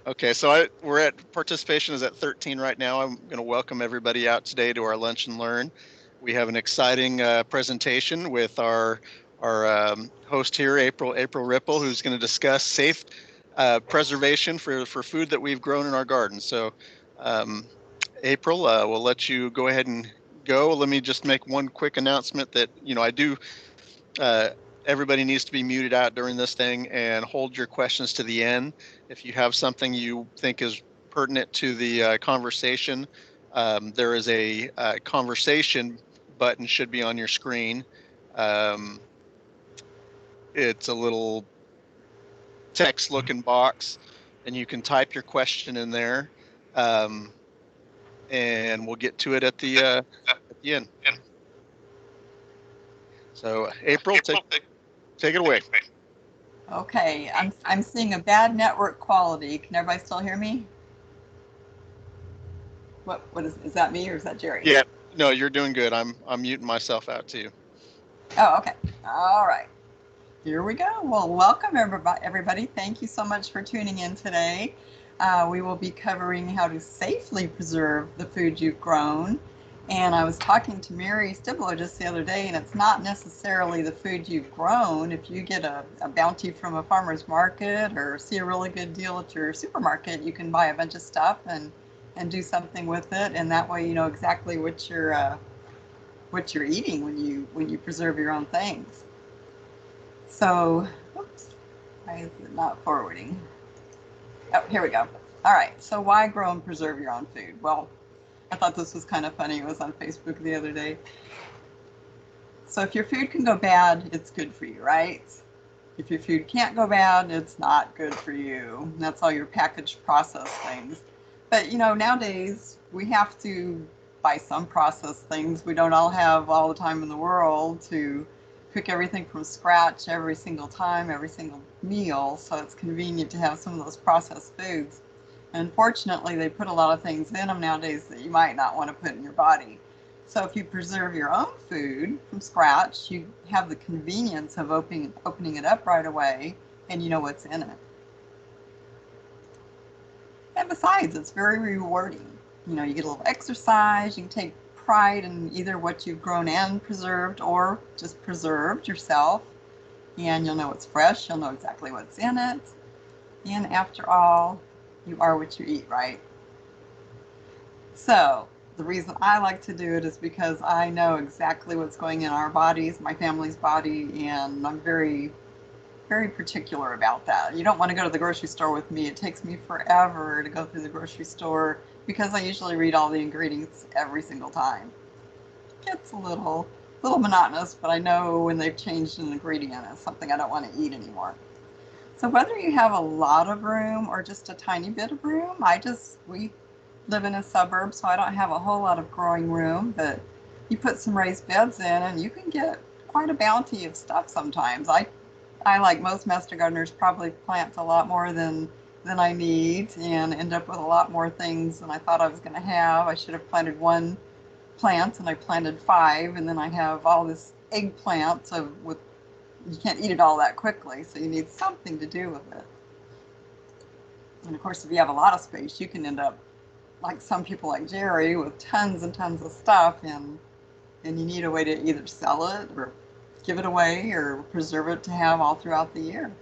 Okay, so we're at participation is at 13 right now. I'm going to welcome everybody out today to our Lunch and Learn. We have an exciting presentation with our host here, April Rippel, who's going to discuss safe preservation for food that we've grown in our garden. So, um, April, we'll let you go ahead and go. Let me just make one quick announcement that I do. Uh, Everybody needs to be muted out during this thing and hold your questions to the end. If you have something you think is pertinent to the conversation, there is a conversation button should be on your screen. Um, it's a little text looking box, and you can type your question in there, um, and we'll get to it at the end. So, April, take it away. Okay, I'm seeing a bad network quality. Can everybody still hear me? What is that me or is that Jerry? Yeah, no, you're doing good. I'm muting myself out too. Oh, okay. All right. Here we go. Well, welcome everybody. Thank you so much for tuning in today. We will be covering how to safely preserve the food you've grown. And I was talking to Mary Stibler just the other day, and it's not necessarily the food you've grown. If you get a bounty from a farmer's market or see a really good deal at your supermarket, you can buy a bunch of stuff and do something with it, and that way you know exactly what you're eating when you preserve your own things. So, oops, why is it not forwarding? Oh, here we go. All right, so why grow and preserve your own food? Well, I thought this was kind of funny. It was on Facebook the other day. So if your food can go bad, it's good for you, right? If your food can't go bad, it's not good for you. That's all your packaged processed things. But you know, nowadays we have to buy some processed things. We don't all have all the time in the world to cook everything from scratch every single time, every single meal. So it's convenient to have some of those processed foods. Unfortunately, they put a lot of things in them nowadays that you might not want to put in your body. So if you preserve your own food from scratch, you have the convenience of opening it up right away and you know what's in it. And besides, it's very rewarding. You know, you get a little exercise, you can take pride in either what you've grown and preserved or just preserved yourself. And you'll know it's fresh, you'll know exactly what's in it. And after all, you are what you eat, right? So, the reason I like to do it is because I know exactly what's going in our bodies, my family's body, and I'm very particular about that. You don't want to go to the grocery store with me. It takes me forever to go through the grocery store because I usually read all the ingredients every single time. It gets a little monotonous, but I know when they've changed an ingredient, it's something I don't want to eat anymore. So whether you have a lot of room or just a tiny bit of room, we live in a suburb, so I don't have a whole lot of growing room, but you put some raised beds in and you can get quite a bounty of stuff sometimes. I like most master gardeners probably plant a lot more than I need and end up with a lot more things than I thought I was going to have. I should have planted one plant and I planted five, and then I have all this eggplant with you can't eat it all that quickly, so you need something to do with it. And of course, if you have a lot of space, you can end up like some people like Jerry with tons and tons of stuff, and you need a way to either sell it or give it away or preserve it to have all throughout the year.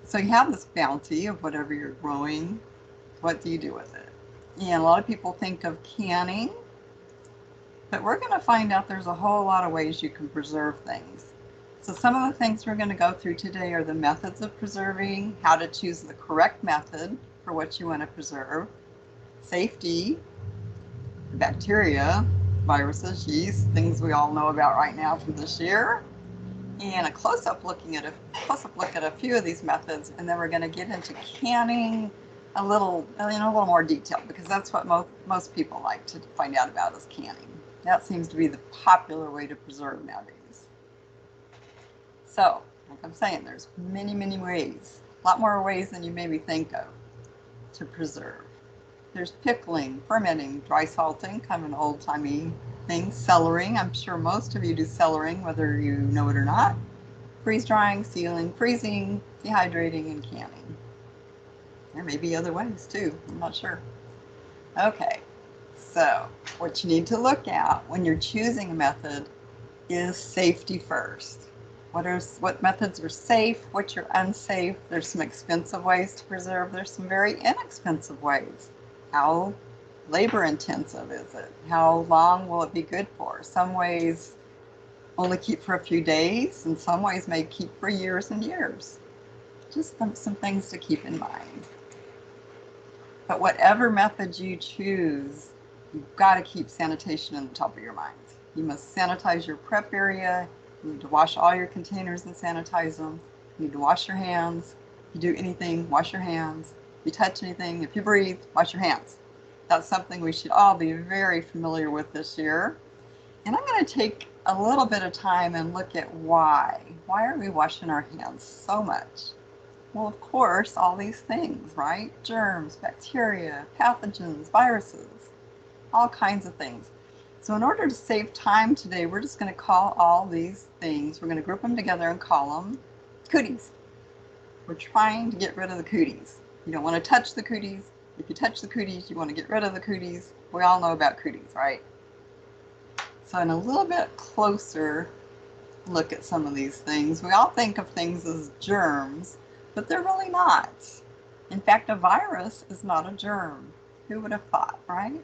So you have this bounty of whatever you're growing. What do you do with it? And a lot of people think of canning, but we're going to find out there's a whole lot of ways you can preserve things. So some of the things we're going to go through today are the methods of preserving, how to choose the correct method for what you want to preserve, safety, bacteria, viruses, yeast, things we all know about right now from this year, and a close-up look at a few of these methods, and then we're going to get into canning in a little more detail because that's what most people like to find out about is canning. That seems to be the popular way to preserve nowadays. So, like I'm saying, there's many ways, a lot more ways than you maybe think of to preserve. There's pickling, fermenting, dry salting, kind of an old-timey thing, cellaring. I'm sure most of you do cellaring, whether you know it or not. Freeze drying, sealing, freezing, dehydrating, and canning. There may be other ways too, I'm not sure. Okay, so what you need to look at when you're choosing a method is safety first. What methods are safe, which are unsafe. There's some expensive ways to preserve. There's some very inexpensive ways. How labor intensive is it? How long will it be good for? Some ways only keep for a few days, and some ways may keep for years and years. Just some things to keep in mind. But whatever method you choose, you've got to keep sanitation in the top of your mind. You must sanitize your prep area. You need to wash all your containers and sanitize them. You need to wash your hands. If you do anything, wash your hands. If you touch anything, if you breathe, wash your hands. That's something we should all be very familiar with this year. And I'm going to take a little bit of time and look at why. Why are we washing our hands so much? Well, of course, all these things, right? Germs, bacteria, pathogens, viruses, all kinds of things. So in order to save time today, we're just going to call all these things, we're going to group them together and call them cooties. We're trying to get rid of the cooties. You don't want to touch the cooties. If you touch the cooties, you want to get rid of the cooties. We all know about cooties, right? So in a little bit closer look at some of these things, we all think of things as germs, but they're really not. In fact, a virus is not a germ. Who would have thought, right?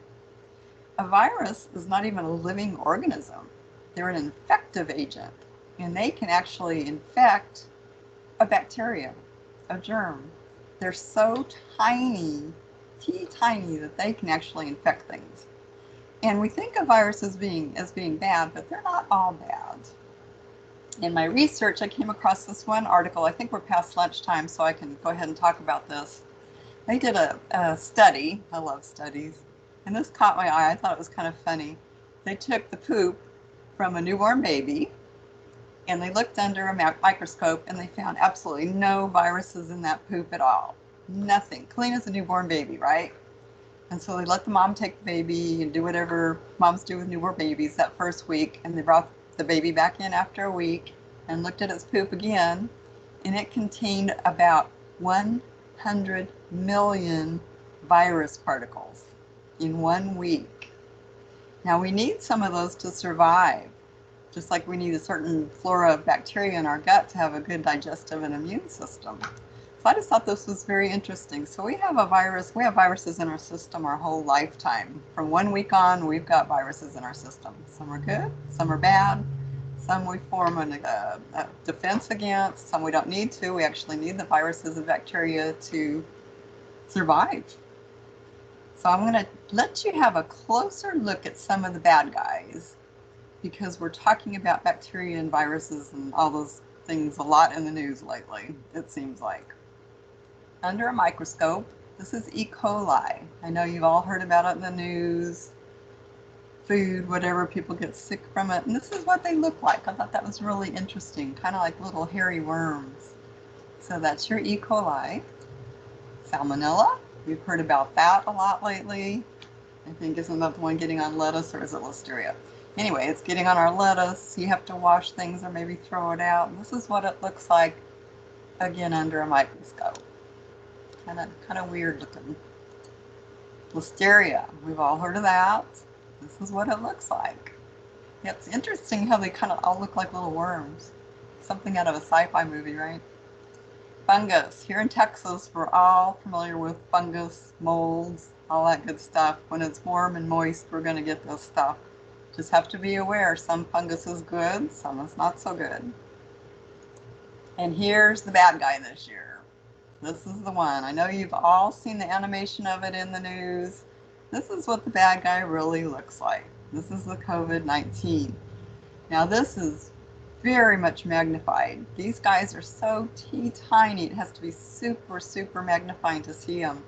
A virus is not even a living organism. They're an infective agent, and they can actually infect a bacteria, a germ. They're so tiny, teeny tiny, that they can actually infect things. And we think of viruses as being bad, but they're not all bad. In my research, I came across this one article. I think we're past lunchtime, so I can go ahead and talk about this. They did a study. I love studies. And this caught my eye. I thought it was kind of funny. They took the poop from a newborn baby, and they looked under a microscope, and they found absolutely no viruses in that poop at all. Nothing. Clean as a newborn baby, right? And so they let the mom take the baby and do whatever moms do with newborn babies that first week, and they brought the baby back in after a week and looked at its poop again, and it contained about 100 million virus particles in 1 week. Now we need some of those to survive, just like we need a certain flora of bacteria in our gut to have a good digestive and immune system. So I just thought this was very interesting. So we have viruses in our system our whole lifetime. From 1 week on, we've got viruses in our system. Some are good, some are bad, some we form a defense against, some we don't need to. We actually need the viruses and bacteria to survive. So I'm going to let you have a closer look at some of the bad guys, because we're talking about bacteria and viruses and all those things a lot in the news lately, it seems like. Under a microscope, this is E. coli. I know you've all heard about it in the news, food, whatever, people get sick from it. And this is what they look like. I thought that was really interesting, kind of like little hairy worms. So that's your E. coli. Salmonella, we've heard about that a lot lately. I think, isn't that the one getting on lettuce, or is it Listeria? Anyway, it's getting on our lettuce. You have to wash things or maybe throw it out. And this is what it looks like, again, under a microscope. Kind of weird looking. Listeria, we've all heard of that. This is what it looks like. Yeah, it's interesting how they kind of all look like little worms. Something out of a sci-fi movie, right? Fungus. Here in Texas, we're all familiar with fungus, molds, all that good stuff. When it's warm and moist, we're going to get this stuff. Just have to be aware, some fungus is good, some is not so good. And here's the bad guy this year. This is the one. I know you've all seen the animation of it in the news. This is what the bad guy really looks like. This is the COVID-19. Now this is very much magnified. These guys are so teeny-tiny, it has to be super, super magnifying to see them.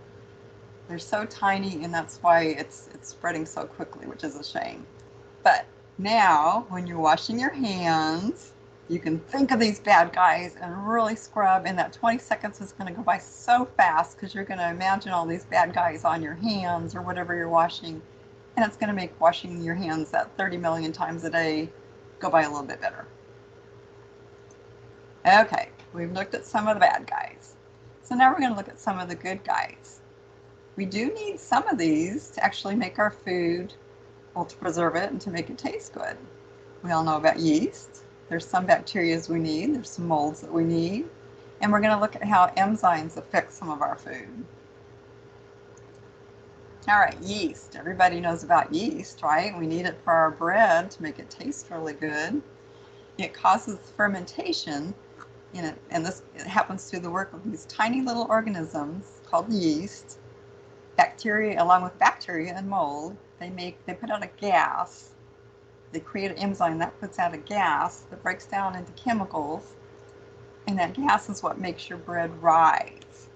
They're so tiny, and that's why it's spreading so quickly, which is a shame. But now, when you're washing your hands, you can think of these bad guys and really scrub, and that 20 seconds is going to go by so fast because you're going to imagine all these bad guys on your hands or whatever you're washing, and it's going to make washing your hands that 30 million times a day go by a little bit better. Okay, we've looked at some of the bad guys. So now we're going to look at some of the good guys. We do need some of these to actually make our food, well, to preserve it and to make it taste good. We all know about yeast. There's some bacteria we need. There's some molds that we need. And we're going to look at how enzymes affect some of our food. All right, yeast. Everybody knows about yeast, right? We need it for our bread to make it taste really good. It causes fermentation, and it happens through the work of these tiny little organisms called yeast. Bacteria, along with bacteria and mold, they put out a gas. They create an enzyme that puts out a gas that breaks down into chemicals, and that gas is what makes your bread rise.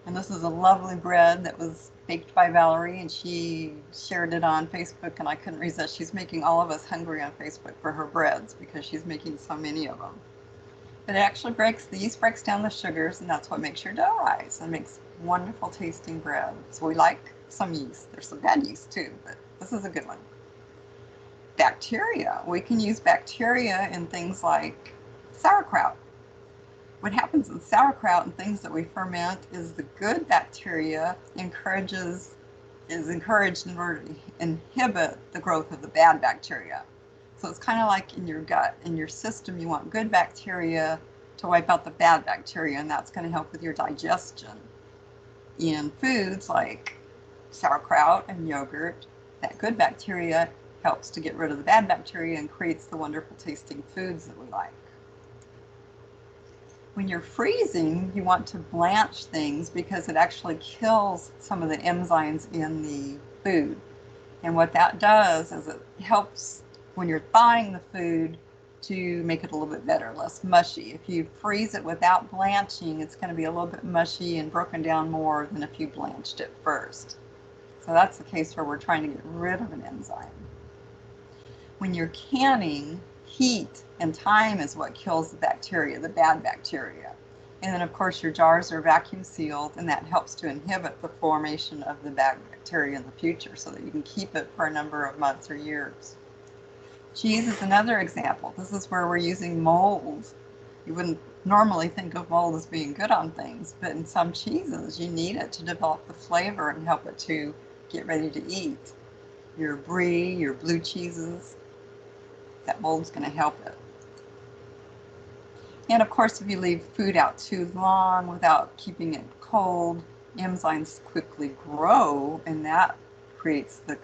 And this is a lovely bread that was baked by Valerie, and she shared it on Facebook, and I couldn't resist. She's making all of us hungry on Facebook for her breads because she's making so many of them. But it actually the yeast breaks down the sugars, and that's what makes your dough rise and makes wonderful tasting bread. So we like some yeast. There's some bad yeast too, but this is a good one. Bacteria. We can use bacteria in things like sauerkraut. What happens in sauerkraut and things that we ferment is the good bacteria is encouraged in order to inhibit the growth of the bad bacteria. So it's kind of like in your gut. In your system, you want good bacteria to wipe out the bad bacteria, and that's going to help with your digestion. In foods like sauerkraut and yogurt, that good bacteria helps to get rid of the bad bacteria and creates the wonderful tasting foods that we like. When you're freezing, you want to blanch things because it actually kills some of the enzymes in the food. And what that does is it helps when you're thawing the food to make it a little bit better, less mushy. If you freeze it without blanching, it's going to be a little bit mushy and broken down more than if you blanched it first. So that's the case where we're trying to get rid of an enzyme. When you're canning, heat and time is what kills the bacteria, the bad bacteria. And then of course your jars are vacuum sealed, and that helps to inhibit the formation of the bad bacteria in the future so that you can keep it for a number of months or years. Cheese is another example. This is where we're using mold. You wouldn't normally think of mold as being good on things, but in some cheeses you need it to develop the flavor and help it to get ready to eat. Your brie, your blue cheeses, that mold's going to help it. And of course, if you leave food out too long without keeping it cold, enzymes quickly grow, and that creates the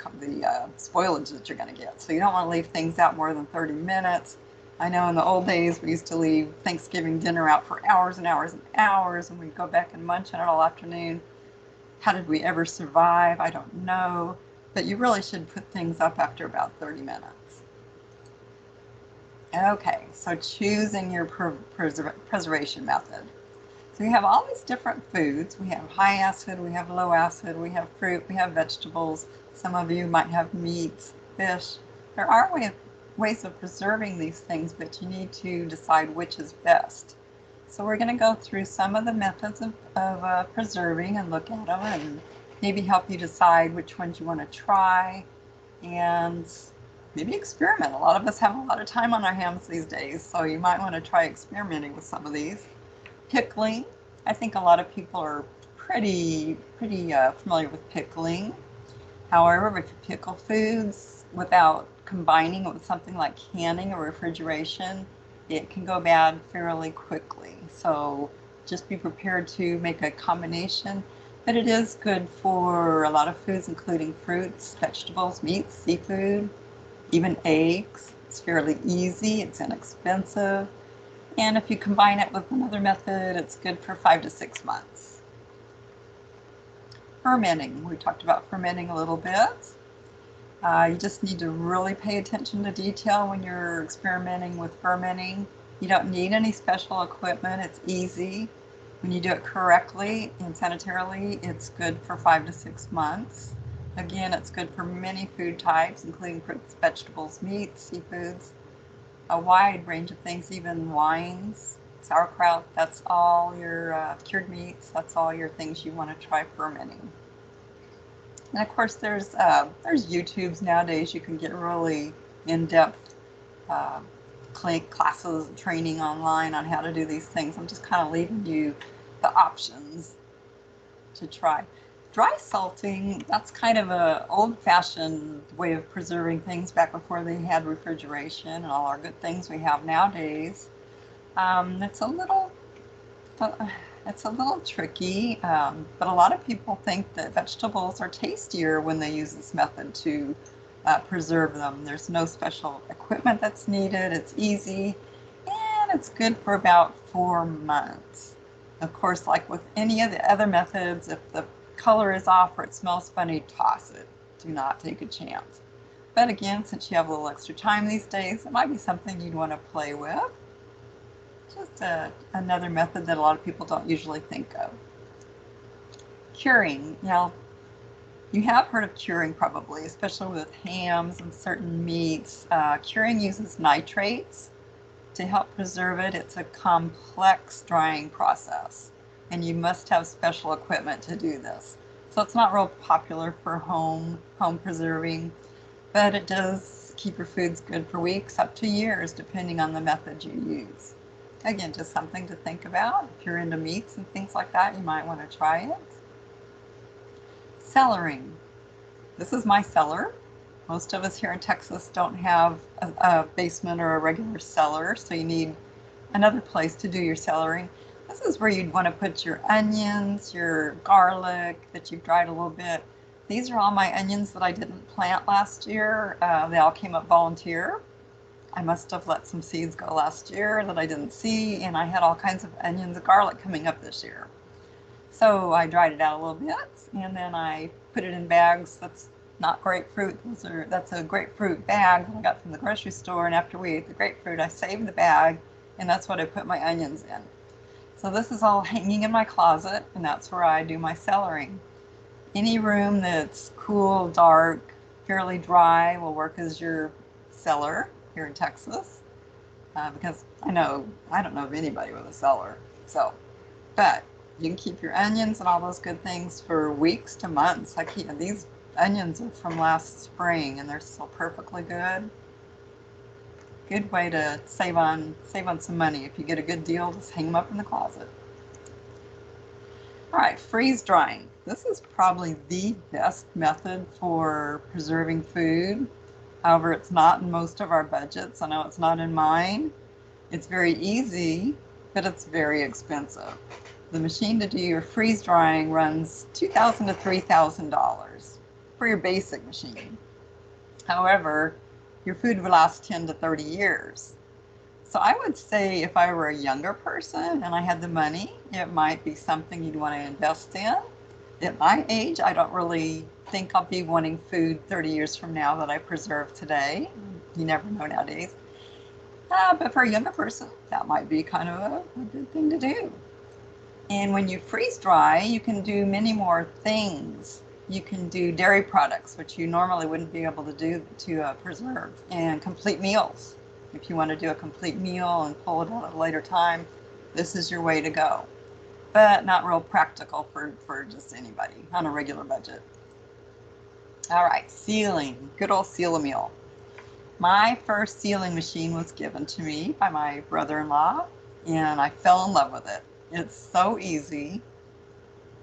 spoilage that you're going to get. So you don't want to leave things out more than 30 minutes. I know in the old days we used to leave Thanksgiving dinner out for hours and hours and hours, and we'd go back and munch on it all afternoon. How did we ever survive? I don't know. But you really should put things up after about 30 minutes. Okay, so choosing your preservation method. So we have all these different foods. We have high acid, we have low acid, we have fruit, we have vegetables. Some of you might have meats, fish. There are ways of preserving these things, but you need to decide which is best. So we're going to go through some of the methods of preserving and look at them and maybe help you decide which ones you want to try and maybe experiment. A lot of us have a lot of time on our hands these days, so you might want to try experimenting with some of these. Pickling. I think a lot of people are pretty familiar with pickling. However, if you pickle foods without combining it with something like canning or refrigeration, it can go bad fairly quickly. So just be prepared to make a combination. But it is good for a lot of foods, including fruits, vegetables, meats, seafood, even eggs. It's fairly easy, it's inexpensive. And if you combine it with another method, it's good for 5 to 6 months. Fermenting. We talked about fermenting a little bit. You just need to really pay attention to detail when you're experimenting with fermenting. You don't need any special equipment. It's easy. When you do it correctly and sanitarily, it's good for 5 to 6 months. Again, it's good for many food types, including fruits, vegetables, meats, seafoods, a wide range of things, even wines, sauerkraut. That's all your cured meats. That's all your things you want to try fermenting. And of course, there's YouTubes nowadays. You can get really in-depth classes, training online on how to do these things. I'm just kind of leaving you the options to try. Dry salting, that's kind of a old-fashioned way of preserving things back before they had refrigeration and all our good things we have nowadays. It's a little tricky, but a lot of people think that vegetables are tastier when they use this method to preserve them. There's no special equipment that's needed. It's easy, and it's good for about 4 months. Of course, like with any of the other methods, if the color is off or it smells funny, toss it. Do not take a chance. But again, since you have a little extra time these days, it might be something you'd want to play with. Just another method that a lot of people don't usually think of. Curing. Now, you have heard of curing probably, especially with hams and certain meats. Curing uses nitrates to help preserve it. It's a complex drying process, and you must have special equipment to do this. So it's not real popular for home preserving, but it does keep your foods good for weeks up to years, depending on the method you use. Again, just something to think about. If you're into meats and things like that, you might want to try it. Cellaring. This is my cellar. Most of us here in Texas don't have a basement or a regular cellar, so you need another place to do your cellaring. This is where you'd want to put your onions, your garlic that you've dried a little bit. These are all my onions that I didn't plant last year. They all came up volunteer. I must have let some seeds go last year that I didn't see, and I had all kinds of onions and garlic coming up this year. So I dried it out a little bit, and then I put it in bags. That's not grapefruit. That's a grapefruit bag that I got from the grocery store, and after we ate the grapefruit, I saved the bag, and that's what I put my onions in. So this is all hanging in my closet, and that's where I do my cellaring. Any room that's cool, dark, fairly dry will work as your cellar here in Texas, because I don't know of anybody with a cellar. So, but you can keep your onions and all those good things for weeks to months. These onions are from last spring, and they're still perfectly good. Good way to save on some money. If you get a good deal, just hang them up in the closet. All right, freeze drying. This is probably the best method for preserving food. However, it's not in most of our budgets. I know it's not in mine. It's very easy, but it's very expensive. The machine to do your freeze drying runs $2,000 to $3,000 for your basic machine. However, your food would last 10 to 30 years. So I would say if I were a younger person and I had the money, it might be something you'd want to invest in. At my age, I don't really think I'll be wanting food 30 years from now that I preserve today. You never know nowadays. But for a younger person, that might be kind of a good thing to do. And when you freeze dry, you can do many more things. You can do dairy products, which you normally wouldn't be able to do to preserve, and complete meals. If you want to do a complete meal and pull it out at a later time, this is your way to go. But not real practical for just anybody on a regular budget. All right, sealing, good old seal-a-meal. My first sealing machine was given to me by my brother-in-law, and I fell in love with it. It's so easy.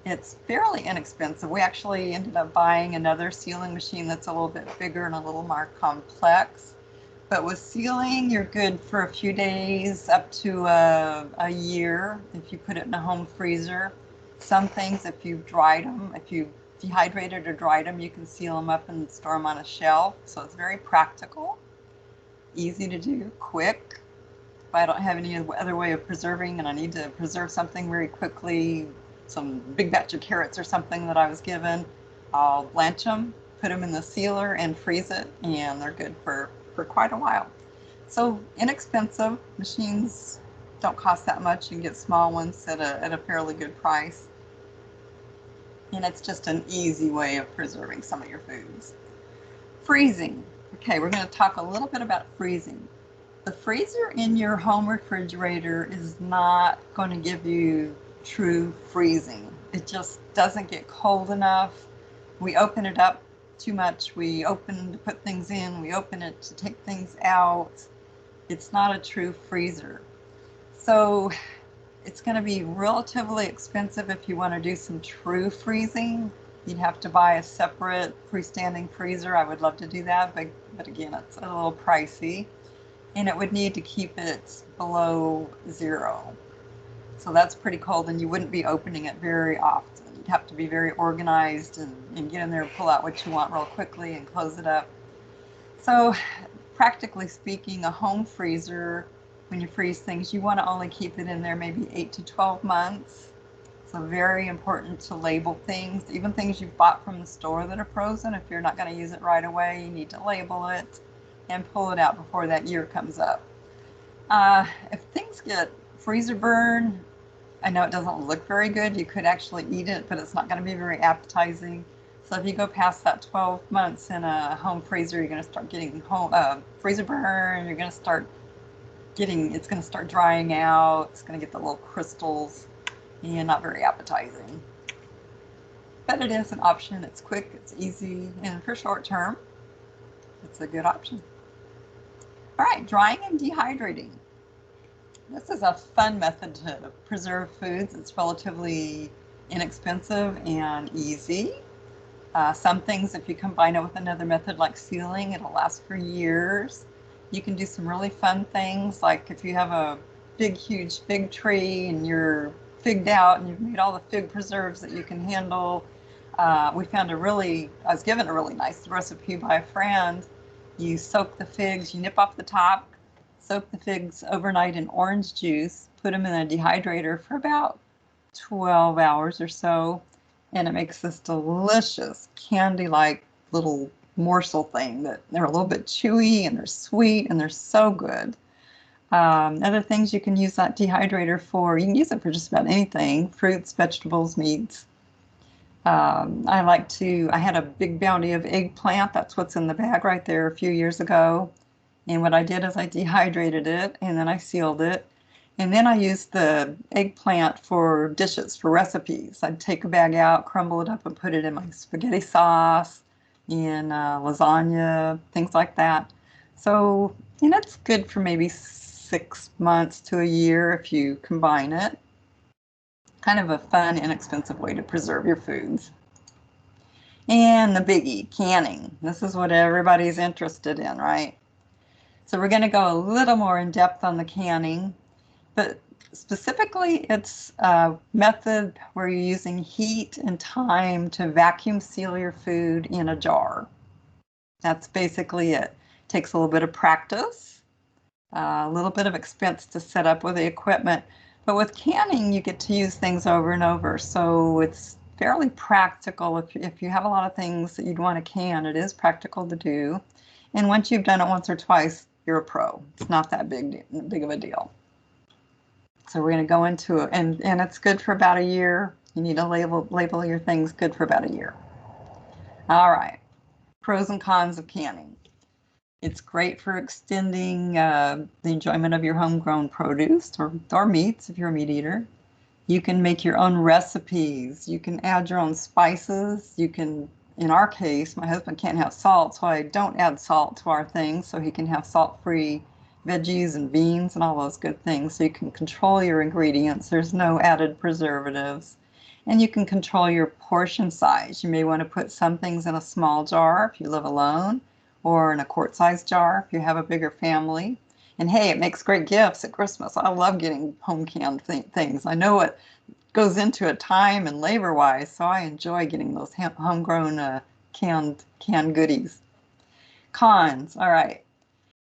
It's fairly inexpensive. We actually ended up buying another sealing machine that's a little bit bigger and a little more complex. But with sealing, you're good for a few days, up to a year if you put it in a home freezer. Some things, if you've dried them, if you dehydrated or dried them, you can seal them up and store them on a shelf. So it's very practical, easy to do, quick. If I don't have any other way of preserving and I need to preserve something very quickly, some big batch of carrots or something that I was given, I'll blanch them, put them in the sealer and freeze it, and they're good for quite a while. So inexpensive machines don't cost that much. You can get small ones at a fairly good price. And it's just an easy way of preserving some of your foods. Freezing. Okay, we're going to talk a little bit about freezing. The freezer in your home refrigerator is not going to give you true freezing. It just doesn't get cold enough. We open it up too much. We open to put things in. We open it to take things out. It's not a true freezer. So It's going to be relatively expensive if you want to do some true freezing. You'd have to buy a separate freestanding freezer. I would love to do that, but again, it's a little pricey. And it would need to keep it below 0. So that's pretty cold, and you wouldn't be opening it very often. You'd have to be very organized and get in there and pull out what you want real quickly and close it up. So practically speaking, a home freezer, when you freeze things, you want to only keep it in there maybe 8 to 12 months. So very important to label things, even things you've bought from the store that are frozen. If you're not going to use it right away, you need to label it and pull it out before that year comes up. If things get freezer burn, I know it doesn't look very good. You could actually eat it, but it's not going to be very appetizing. So if you go past that 12 months in a home freezer, you're going to start getting freezer burn. You're going to start getting, it's going to start drying out. It's going to get the little crystals and not very appetizing. But it is an option. It's quick, it's easy, and for short term, it's a good option. All right, drying and dehydrating. This is a fun method to preserve foods. It's relatively inexpensive and easy. Some things, if you combine it with another method like sealing, it'll last for years. You can do some really fun things, like if you have a big, huge fig tree and you're figged out and you've made all the fig preserves that you can handle. We found I was given a really nice recipe by a friend. You soak the figs, you nip off the top, soak the figs overnight in orange juice, put them in a dehydrator for about 12 hours or so, and it makes this delicious candy-like little morsel thing that they're a little bit chewy and they're sweet and they're so good. Other things you can use that dehydrator for, you can use it for just about anything, fruits, vegetables, meats. I had a big bounty of eggplant. That's what's in the bag right there a few years ago. And what I did is I dehydrated it and then I sealed it. And then I used the eggplant for dishes, for recipes. I'd take a bag out, crumble it up, and put it in my spaghetti sauce and lasagna, things like that. So, and it's good for maybe 6 months to a year if you combine it. Kind of a fun, inexpensive way to preserve your foods. And the biggie, canning. This is what everybody's interested in, right? So we're going to go a little more in depth on the canning, but specifically it's a method where you're using heat and time to vacuum seal your food in a jar. That's basically it. Takes a little bit of practice, a little bit of expense to set up with the equipment, but with canning you get to use things over and over, so it's fairly practical. If you have a lot of things that you'd want to can, it is practical to do, and once you've done it once or twice, you're a pro. It's not that big of a deal. So we're going to go into it, and it's good for about a year. You need to label your things good for about a year. All right, pros and cons of canning. It's great for extending the enjoyment of your homegrown produce or meats if you're a meat eater. You can make your own recipes. You can add your own spices. You can, in our case, my husband can't have salt, so I don't add salt to our things, so he can have salt-free veggies and beans and all those good things. So you can control your ingredients. There's no added preservatives. And you can control your portion size. You may want to put some things in a small jar if you live alone, or in a quart-sized jar if you have a bigger family. And hey, it makes great gifts at Christmas. I love getting home canned things. I know it goes into it time and labor-wise, so I enjoy getting those homegrown canned goodies. Cons, all right.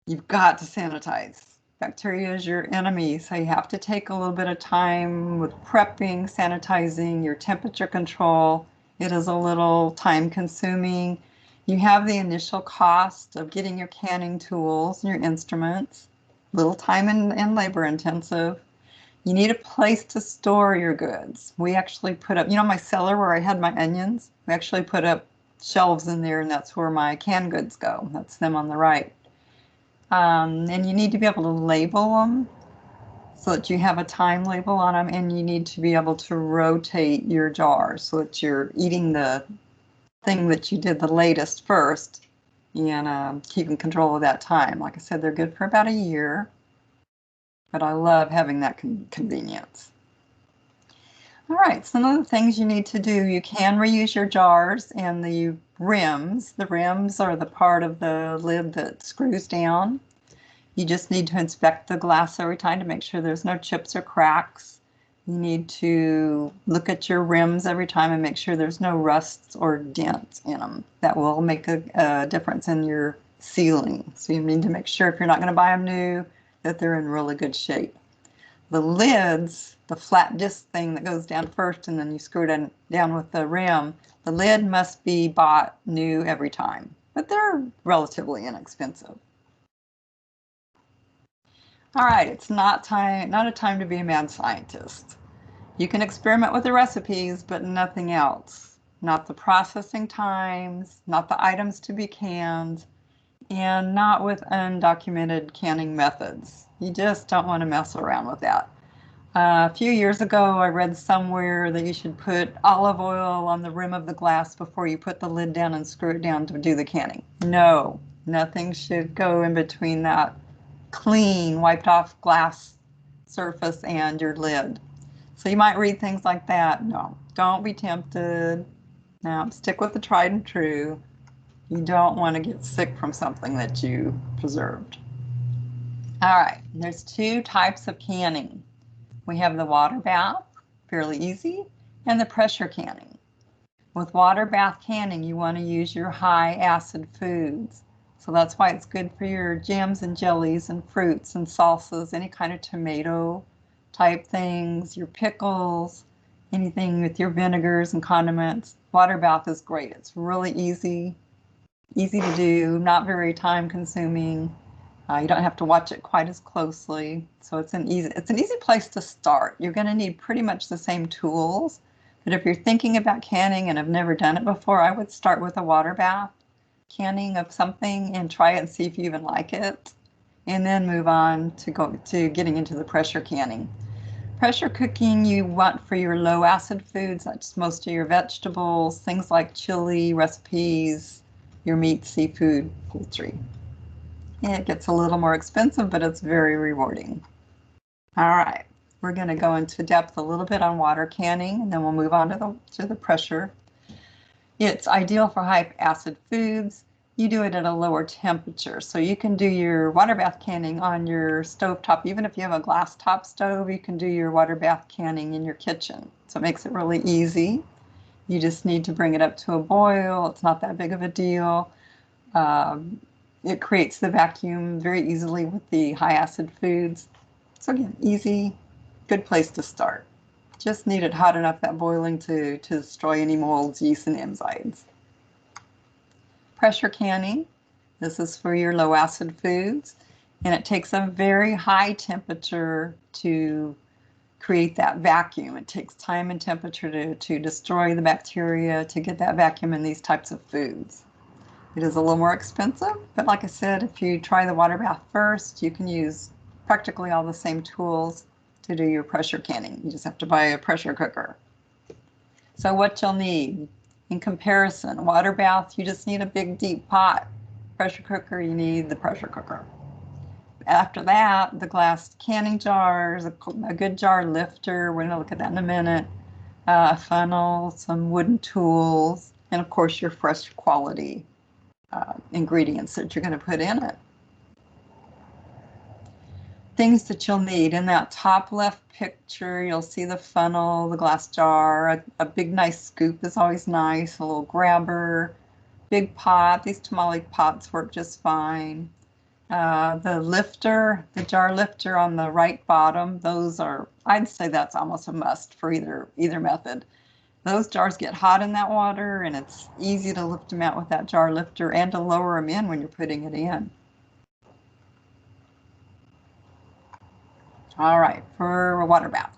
You've got to sanitize. Bacteria is your enemy, so you have to take a little bit of time with prepping, sanitizing, your temperature control. It is a little time consuming. You have the initial cost of getting your canning tools and your instruments, little time and labor intensive. You need a place to store your goods. We actually put up, my cellar where I had my onions, we actually put up shelves in there, and that's where my canned goods go. That's them on the right. And you need to be able to label them so that you have a time label on them, and you need to be able to rotate your jars so that you're eating the thing that you did the latest first and keeping control of that time. Like I said, they're good for about a year, but I love having that convenience. All right, some of the things you need to do, you can reuse your jars and the rims. The rims are the part of the lid that screws down. You just need to inspect the glass every time to make sure there's no chips or cracks. You need to look at your rims every time and make sure there's no rusts or dents in them. That will make a difference in your sealing. So you need to make sure if you're not going to buy them new, that they're in really good shape. The lids, the flat disc thing that goes down first and then you screw it down with the rim, the lid must be bought new every time, but they're relatively inexpensive. All right, it's not a time to be a mad scientist. You can experiment with the recipes, but nothing else. Not the processing times, not the items to be canned, and not with undocumented canning methods. You just don't want to mess around with that. A few years ago, I read somewhere that you should put olive oil on the rim of the glass before you put the lid down and screw it down to do the canning. No, nothing should go in between that clean, wiped off glass surface and your lid. So you might read things like that. No, don't be tempted. No, stick with the tried and true. You don't want to get sick from something that you preserved. All right, there's two types of canning. We have the water bath, fairly easy, and the pressure canning. With water bath canning, you want to use your high acid foods. So that's why it's good for your jams and jellies and fruits and salsas, any kind of tomato type things, your pickles, anything with your vinegars and condiments. Water bath is great. It's really easy to do, not very time consuming. You don't have to watch it quite as closely. So it's an easy place to start. You're going to need pretty much the same tools. But if you're thinking about canning and have never done it before, I would start with a water bath canning of something and try it and see if you even like it. And then move on to getting into the pressure canning. Pressure cooking you want for your low acid foods. That's most of your vegetables, things like chili recipes, your meat, seafood, poultry. It gets a little more expensive, but it's very rewarding. All right, we're going to go into depth a little bit on water canning, and then we'll move on to the pressure. It's ideal for high acid foods. You do it at a lower temperature. So you can do your water bath canning on your stovetop. Even if you have a glass top stove, you can do your water bath canning in your kitchen. So it makes it really easy. You just need to bring it up to a boil. It's not that big of a deal. It creates the vacuum very easily with the high acid foods. So again, easy, good place to start. Just need it hot enough, that boiling, to destroy any molds, yeast, and enzymes. Pressure canning. This is for your low acid foods, and it takes a very high temperature to create that vacuum. It takes time and temperature to destroy the bacteria, to get that vacuum in these types of foods. It is a little more expensive, but like I said, if you try the water bath first, you can use practically all the same tools to do your pressure canning. You just have to buy a pressure cooker. So what you'll need in comparison, water bath, you just need a big deep pot. Pressure cooker, you need the pressure cooker. After that, the glass canning jars, a good jar lifter, we're going to look at that in a minute, a funnel, some wooden tools, and of course your fresh quality ingredients that you're going to put in it. Things that you'll need in that top left picture, you'll see the funnel, the glass jar, a big nice scoop is always nice, a little grabber, big pot. These tamale pots work just fine. The lifter, the jar lifter on the right bottom, those are, I'd say that's almost a must for either method. Those jars get hot in that water, and it's easy to lift them out with that jar lifter and to lower them in when you're putting it in. All right, for a water bath.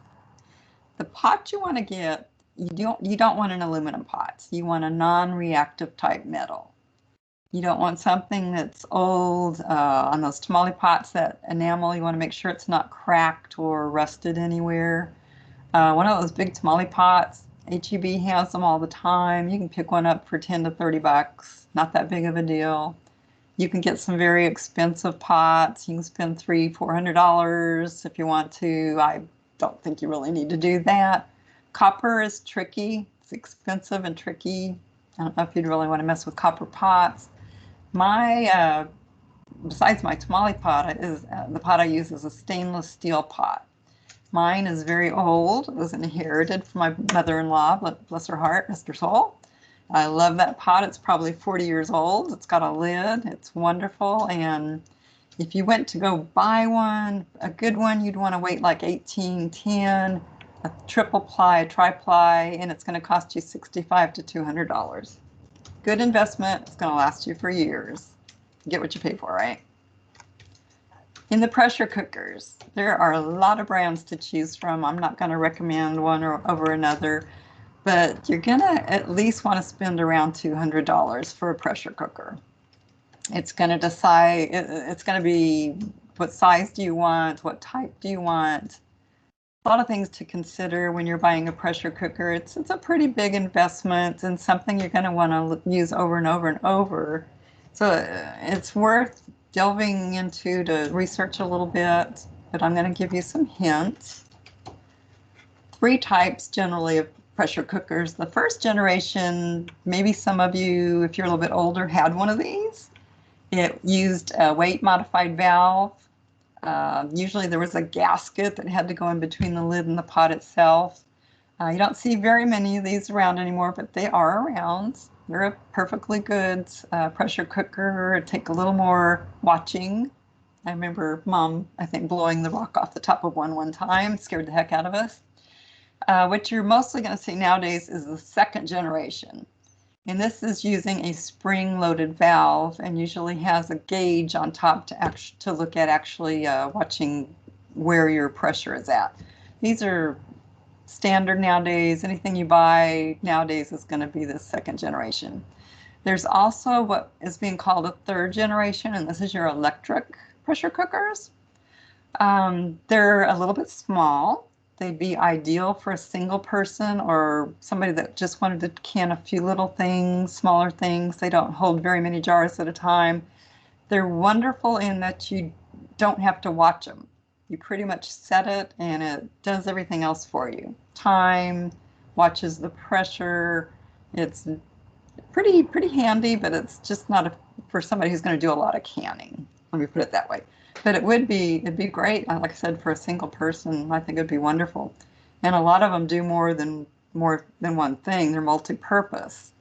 The pot you want to get, you don't want an aluminum pot. You want a non-reactive type metal. You don't want something that's old. On those tamale pots, that enamel, you want to make sure it's not cracked or rusted anywhere. One of those big tamale pots, H-E-B has them all the time. You can pick one up for 10 to 30 bucks. Not that big of a deal. You can get some very expensive pots. You can spend $300–400 if you want to. I don't think you really need to do that. Copper is tricky. It's expensive and tricky. I don't know if you'd really want to mess with copper pots. My besides my tamale pot, is the pot I use is a stainless steel pot. Mine is very old. It was inherited from my mother-in-law, bless her heart, rest her soul. I love that pot. It's probably 40 years old. It's got a lid. It's wonderful. And if you went to go buy one, a good one, you'd want to wait like 1810, a triple ply, a tri-ply, and it's going to cost you $65 to $200. Good investment. It's going to last you for years. You get what you pay for, right? In the pressure cookers, there are a lot of brands to choose from. I'm not going to recommend one over another, but you're going to at least want to spend around $200 for a pressure cooker. It's going to decide, it's going to be what size do you want, what type do you want. A lot of things to consider when you're buying a pressure cooker. It's a pretty big investment and something you're going to want to use over and over and over. So it's worth delving into to research a little bit, but I'm going to give you some hints. 3 types generally of pressure cookers. The first generation, maybe some of you, if you're a little bit older, had one of these. It used a weight modified valve. Usually there was a gasket that had to go in between the lid and the pot itself. You don't see very many of these around anymore, but they are around. They're a perfectly good pressure cooker. It'd take a little more watching. I remember Mom, I think, blowing the rock off the top of one time, scared the heck out of us. What you're mostly going to see nowadays is the second generation. And this is using a spring-loaded valve and usually has a gauge on top to look at actually watching where your pressure is at. These are standard nowadays. Anything you buy nowadays is going to be the second generation. There's also what is being called a third generation, and this is your electric pressure cookers. They're a little bit small. They'd be ideal for a single person or somebody that just wanted to can a few little things, smaller things. They don't hold very many jars at a time. They're wonderful in that you don't have to watch them. You pretty much set it and it does everything else for you. Time, watches the pressure. It's pretty handy, but it's just not for somebody who's going to do a lot of canning. Let me put it that way. But it'd be great, like I said, for a single person. I think it'd be wonderful. And a lot of them do more than one thing. They're multi-purpose.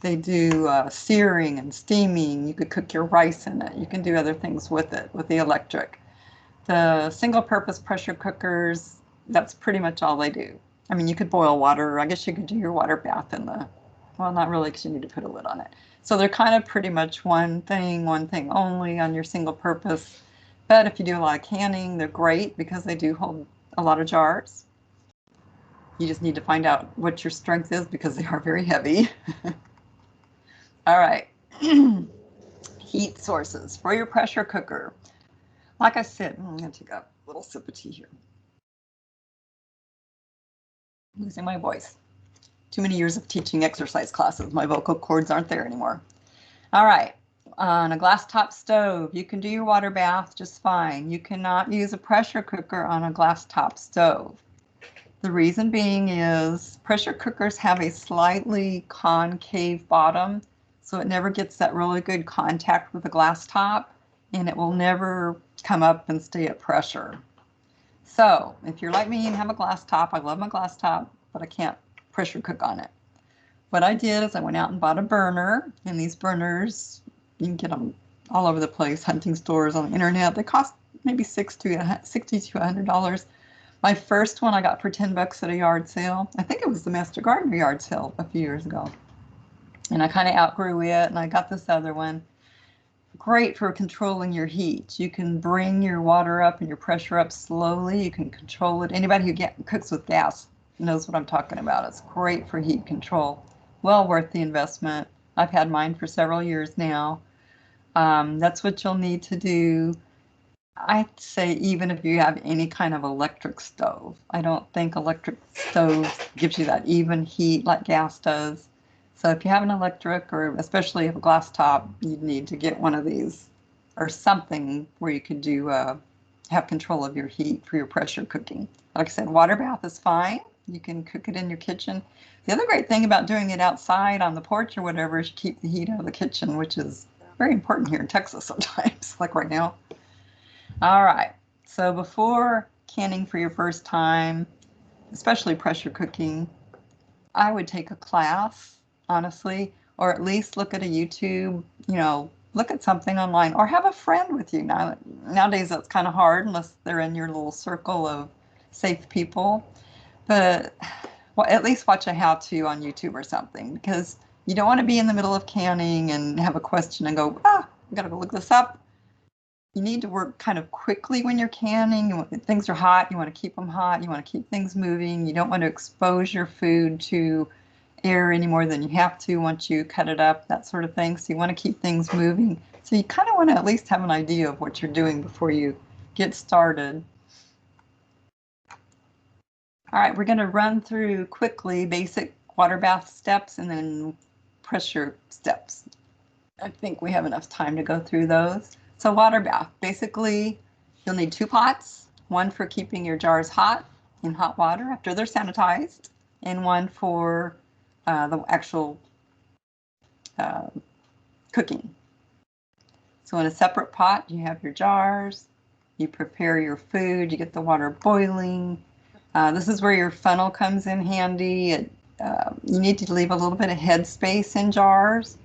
They do searing and steaming. You could cook your rice in it. You can do other things with it, with the electric. The single-purpose pressure cookers, that's pretty much all they do. I mean, you could boil water. I guess you could do your water bath in the, well, not really, because you need to put a lid on it. So they're kind of pretty much one thing only on your single-purpose. But if you do a lot of canning, they're great because they do hold a lot of jars. You just need to find out what your strength is because they are very heavy. All right. Heat sources for your pressure cooker. Like I said, I'm going to take a little sip of tea here. Losing my voice. Too many years of teaching exercise classes. My vocal cords aren't there anymore. All right. On a glass top stove, you can do your water bath just fine. You cannot use a pressure cooker on a glass top stove. The reason being is pressure cookers have a slightly concave bottom, so it never gets that really good contact with the glass top, and it will never come up and stay at pressure. So if you're like me and have a glass top, I love my glass top, but I can't pressure cook on it. What I did is I went out and bought a burner, and these burners, you can get them all over the place, hunting stores, on the internet. They cost maybe $60 to $100. My first one I got for $10 at a yard sale. I think it was the Master Gardener yard sale a few years ago. And I kind of outgrew it, and I got this other one. Great for controlling your heat. You can bring your water up and your pressure up slowly. You can control it. Anybody who cooks with gas knows what I'm talking about. It's great for heat control. Well worth the investment. I've had mine for several years now. That's what you'll need to do. I'd say even if you have any kind of electric stove. I don't think electric stove gives you that even heat like gas does. So if you have an electric, or especially a glass top, you'd need to get one of these or something where you could have control of your heat for your pressure cooking. Like I said, water bath is fine. You can cook it in your kitchen. The other great thing about doing it outside on the porch or whatever is you keep the heat out of the kitchen, which is very important here in Texas sometimes, like right now. All right, so before canning for your first time, especially pressure cooking, I would take a class, honestly, or at least look at a YouTube, look at something online, or have a friend with you. Nowadays that's kind of hard unless they're in your little circle of safe people. But well, at least watch a how-to on YouTube or something, because you don't want to be in the middle of canning and have a question and go, I gotta go look this up. You need to work kind of quickly when you're canning. Things are hot, you want to keep them hot, you want to keep things moving. You don't want to expose your food to air any more than you have to once you cut it up, that sort of thing. So you want to keep things moving. So you kind of want to at least have an idea of what you're doing before you get started. All right, we're going to run through quickly basic water bath steps and then pressure steps. I think we have enough time to go through those. So water bath, basically you'll need 2 pots, one for keeping your jars hot in hot water after they're sanitized, and one for the actual cooking. So in a separate pot, you have your jars, you prepare your food, you get the water boiling. This is where your funnel comes in handy. You need to leave a little bit of head space in jars,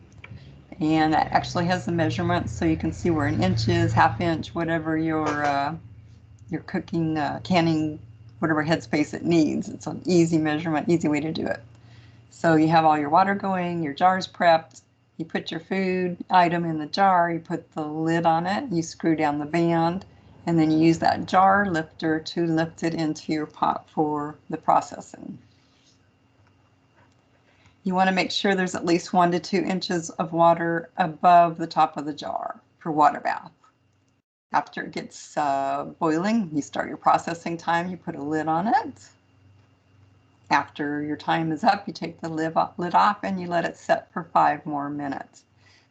and that actually has the measurements so you can see where an inch is, half inch, whatever your cooking, canning, whatever headspace it needs. It's an easy measurement, easy way to do it. So you have all your water going, your jars prepped, you put your food item in the jar, you put the lid on it, you screw down the band, and then you use that jar lifter to lift it into your pot for the processing. You want to make sure there's at least 1 to 2 inches of water above the top of the jar for water bath. After it gets boiling, you start your processing time, you put a lid on it. After your time is up, you take the lid off and you let it set for 5 more minutes.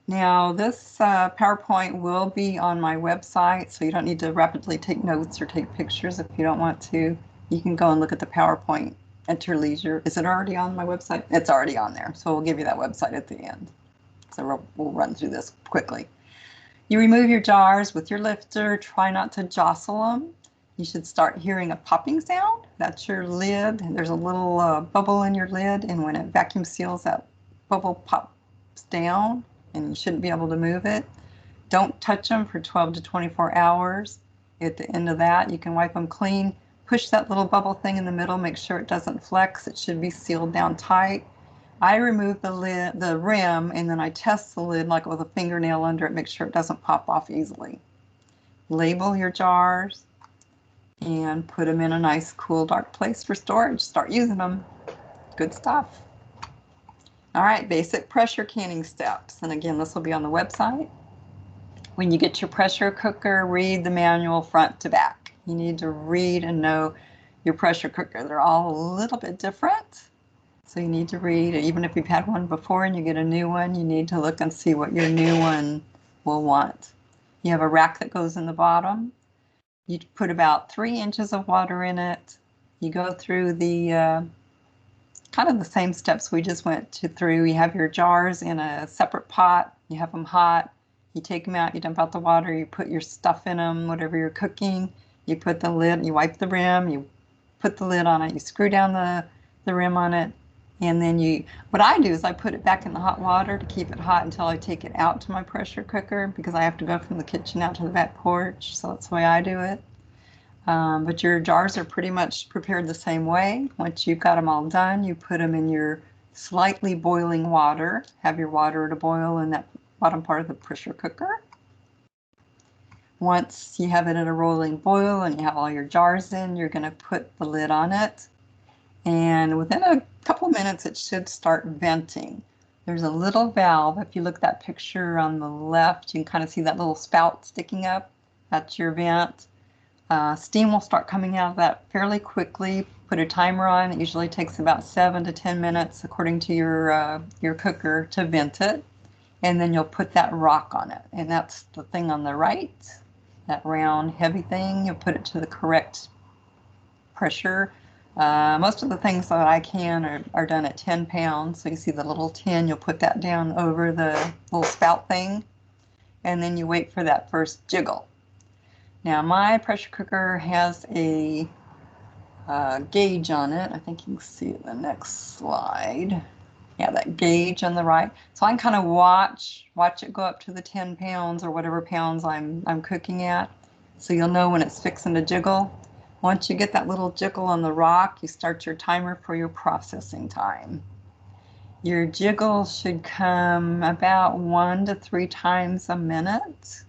Now this PowerPoint will be on my website, so you don't need to rapidly take notes or take pictures if you don't want to. You can go and look at the PowerPoint at your leisure. Is it already on my website? It's already on there, so we'll give you that website at the end. So we'll run through this quickly. You remove your jars with your lifter. Try not to jostle them. You should start hearing a popping sound. That's your lid. There's a little bubble in your lid, and when it vacuum seals, that bubble pops down, and you shouldn't be able to move it. Don't touch them for 12 to 24 hours. At the end of that, you can wipe them clean. Push that little bubble thing in the middle, make sure it doesn't flex. It should be sealed down tight. I remove the lid, the rim, and then I test the lid like with a fingernail under it, make sure it doesn't pop off easily. Label your jars and put them in a nice, cool, dark place for storage. Start using them. Good stuff. All right, basic pressure canning steps. And again, this will be on the website. When you get your pressure cooker, read the manual front to back. You need to read and know your pressure cooker. They're all a little bit different. So you need to read, even if you've had one before and you get a new one, you need to look and see what your new one will want. You have a rack that goes in the bottom. You put about 3 inches of water in it. You go through the kind of the same steps we just went through. You have your jars in a separate pot. You have them hot. You take them out, you dump out the water, you put your stuff in them, whatever you're cooking. You put the lid, you wipe the rim, you put the lid on it, you screw down the rim on it, and then what I do is I put it back in the hot water to keep it hot until I take it out to my pressure cooker, because I have to go from the kitchen out to the back porch, so that's the way I do it. But your jars are pretty much prepared the same way. Once you've got them all done, you put them in your slightly boiling water. Have your water to boil in that bottom part of the pressure cooker. Once you have it at a rolling boil and you have all your jars in, you're going to put the lid on it. And within a couple minutes, it should start venting. There's a little valve. If you look at that picture on the left, you can kind of see that little spout sticking up. That's your vent. Steam will start coming out of that fairly quickly. Put a timer on. It usually takes about 7 to 10 minutes, according to your cooker, to vent it. And then you'll put that rock on it. And that's the thing on the right, that round, heavy thing. You'll put it to the correct pressure Most of the things that I can are done at 10 pounds. So you see the little tin, you'll put that down over the little spout thing, and then you wait for that first jiggle. Now my pressure cooker has a gauge on it. I think you can see it in the next slide. Yeah, that gauge on the right. So I can kind of watch it go up to the 10 pounds or whatever pounds I'm cooking at. So you'll know when it's fixing to jiggle. Once you get that little jiggle on the rock, you start your timer for your processing time. Your jiggle should come about 1 to 3 times a minute.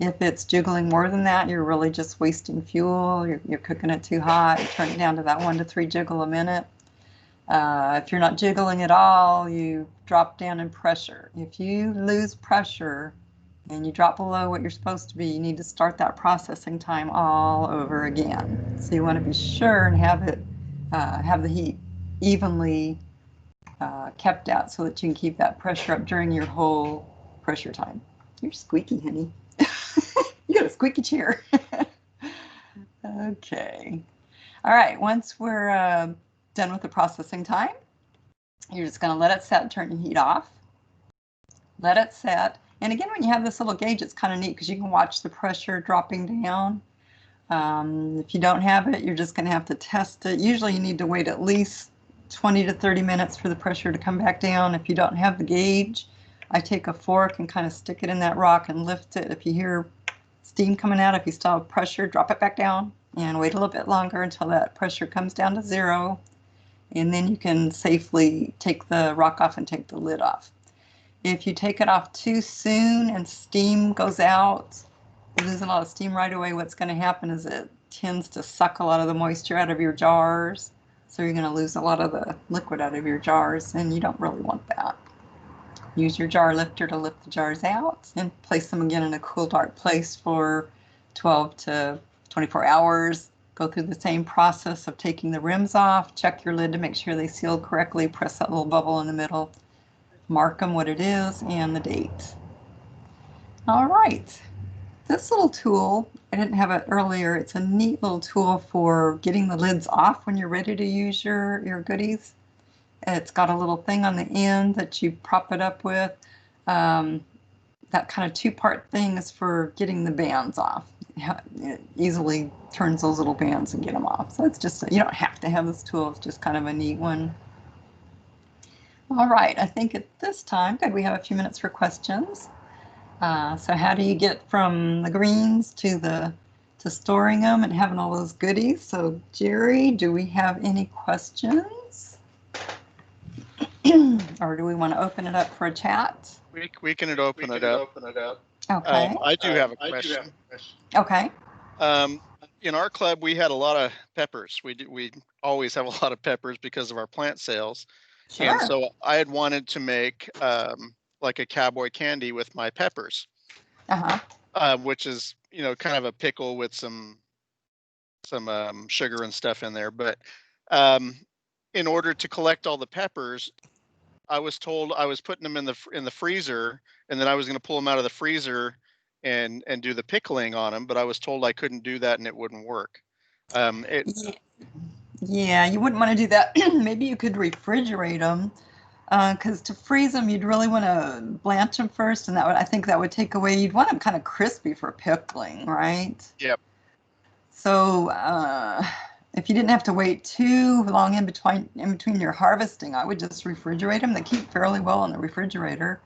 If it's jiggling more than that, you're really just wasting fuel. You're cooking it too hot. You turn it down to that 1 to 3 jiggle a minute. If you're not jiggling at all, you drop down in pressure. If you lose pressure and you drop below what you're supposed to be, you need to start that processing time all over again. So you want to be sure and have the heat evenly kept out so that you can keep that pressure up during your whole pressure time. You're squeaky, honey. You got a squeaky chair. Okay. All right, once we're done with the processing time, you're just going to let it set, turn your heat off, let it set. And again, when you have this little gauge, it's kind of neat because you can watch the pressure dropping down. If you don't have it, you're just going to have to test it. Usually you need to wait at least 20 to 30 minutes for the pressure to come back down. If you don't have the gauge, I take a fork and kind of stick it in that rock and lift it. If you hear steam coming out, if you still have pressure, drop it back down and wait a little bit longer until that pressure comes down to 0. And then you can safely take the rock off and take the lid off. If you take it off too soon and steam goes out, you lose a lot of steam right away, what's going to happen is it tends to suck a lot of the moisture out of your jars. So you're going to lose a lot of the liquid out of your jars, and you don't really want that. Use your jar lifter to lift the jars out and place them again in a cool, dark place for 12 to 24 hours. Go through the same process of taking the rims off, check your lid to make sure they seal correctly, press that little bubble in the middle, mark them what it is and the date. All right, this little tool, I didn't have it earlier, it's a neat little tool for getting the lids off when you're ready to use your goodies. It's got a little thing on the end that you prop it up with. That kind of 2-part thing is for getting the bands off. It easily turns those little bands and get them off. So it's just, you don't have to have this tool, it's just kind of a neat one. All right, I think at this time, good, we have a few minutes for questions. So how do you get from the greens to storing them and having all those goodies? So Jerry, do we have any questions? Or do we want to open it up for a chat? We can open it up. Okay. I do have a question. Okay. In our club, we had a lot of peppers. We always have a lot of peppers because of our plant sales. Sure. And so I had wanted to make like a cowboy candy with my peppers, which is, kind of a pickle with some sugar and stuff in there. But in order to collect all the peppers, I was told I was putting them in the freezer, and then I was going to pull them out of the freezer and do the pickling on them. But I was told I couldn't do that and it wouldn't work. Yeah, you wouldn't want to do that. Maybe you could refrigerate them, because to freeze them, you'd really want to blanch them first, and I think that would take away. You'd want them kind of crispy for pickling, right? Yep. So if you didn't have to wait too long in between your harvesting, I would just refrigerate them. They keep fairly well in the refrigerator.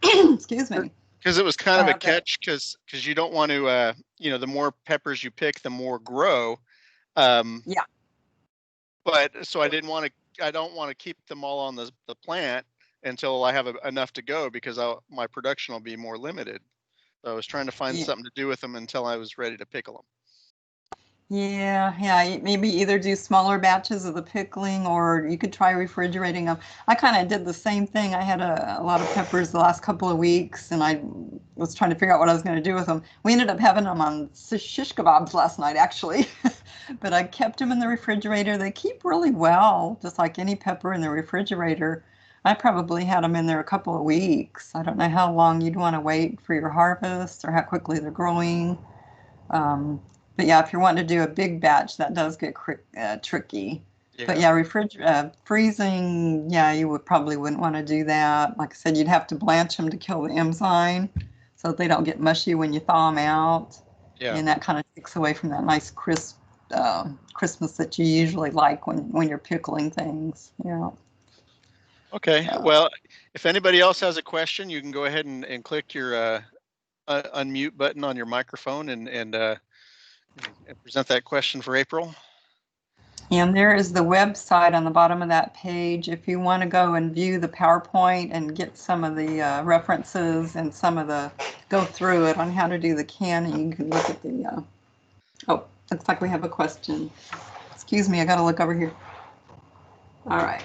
Excuse me. Because it was kind of a catch, because you don't want to, the more peppers you pick, the more grow. Yeah. But so I don't want to keep them all on the plant until I have enough to go, because my production will be more limited. So I was trying to find something to do with them until I was ready to pickle them. Yeah. Maybe either do smaller batches of the pickling, or you could try refrigerating them. I kind of did the same thing. I had a lot of peppers the last couple of weeks, and I was trying to figure out what I was going to do with them. We ended up having them on shish kebabs last night, actually. But I kept them in the refrigerator. They keep really well, just like any pepper in the refrigerator. I probably had them in there a couple of weeks. I don't know how long you'd want to wait for your harvest or how quickly they're growing. But yeah, if you're wanting to do a big batch, that does get tricky. But yeah, freezing, yeah, you wouldn't want to do that. Like I said, you'd have to blanch them to kill the enzyme so that they don't get mushy when you thaw them out. Yeah. And that kind of takes away from that nice crisp crispness that you usually like when you're pickling things. Yeah. Okay. Well, if anybody else has a question, you can go ahead and click your unmute button on your microphone and present that question for April. And there is the website on the bottom of that page. If you want to go and view the PowerPoint and get some of the references and go through it on how to do the canning, you can look at the, oh, looks like we have a question. Excuse me, I got to look over here. All right.